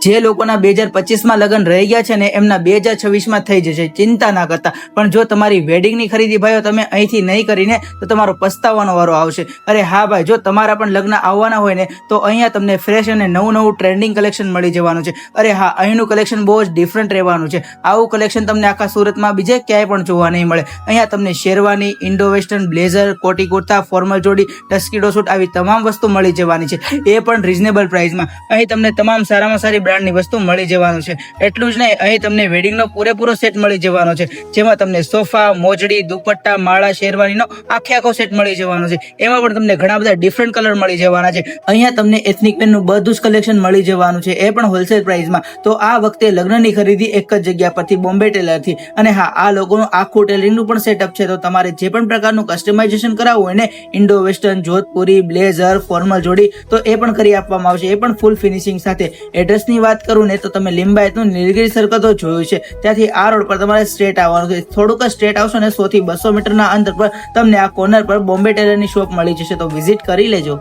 જે લોકોના 2025માં લગ્ન રહી ગયા છે ને એમના 2026માં થઈ જશે, ચિંતા ના કરતા. પણ જો તમારી વેડિંગની ખરીદી ભાઈઓ તમે અહીંથી નહીં કરીને તો તમારો પસ્તાવાનો વારો આવશે. અરે હા ભાઈ, જો તમારા પણ લગ્ન આવવાના હોય ને તો અહીંયા તમને ફ્રેશ અને નવું ટ્રેન્ડિંગ કલેક્શન મળી જવાનું છે. અરે હા, અહીંનું કલેક્શન બહુ જ ડિફરન્ટ રહેવાનું છે. આવું કલેક્શન તમને આખા સુરતમાં બીજે ક્યાંય પણ જોવા નહીં મળે. અહીંયા તમને શેરવાની, ઇન્ડો વેસ્ટર્ન, બ્લેઝર, કોટી કુર્તા, ફોર્મલ જોડી, ટસ્કીડો સૂટ આવી તમામ વસ્તુ મળી જવાની છે, એ પણ રિઝનેબલ પ્રાઇસમાં. અહીં તમને તમામ સારામાં સારી બ્રાન્ડની વસ્તુ મળી જવાનું છે. એટલું જ નહીં, અહીં તમને વેડિંગનો પૂરેપૂરો સેટ મળી જવાનો છે, જેમાં તમને સોફા, મોજડી, દુપટ્ટા, માળા, શેરવાનીનો આખો સેટ મળી જવાનો છે. એમાં પણ તમને ઘણા બધા ડિફરન્ટ કલર મળી જવાના છે. અહીંયા તમને એથનિક વેરનું બધું જ કલેક્શન મળી જવાનું છે, એ પણ હોલસેલ પ્રાઇસમાં. તો આ વખતે લગ્નની ખરીદી એક જ જગ્યા પરથી, બોમ્બે ટેલરથી. અને હા, આ લોકોનું આખું ટેલરિંગનું પણ સેટઅપ છે. તો તમારે જે પણ પ્રકારનું કસ્ટમાઇઝેશન કરાવવું હોય ને, Indo western, Jodhpuri, blazer, formal જોડી, તો એ પણ કરી આપવામાં આવશે, એ પણ ફૂલ ફિનિશિંગ સાથે. એડ્રેસની વાત કરું ને તો તમે લિંબાયતનું નીલગિરી સર્કલ તો જોયું છે, ત્યાંથી આ રોડ પર તમારે સ્ટ્રેટ આવવાનું છે. થોડુંક સ્ટ્રેટ આવશો ને 100 થી 200 મીટરના અંતર પર તમને આ કોર્નર પર બોમ્બે ટેલરની શોપ મળી જશે, તો વિઝિટ કરી લેજો.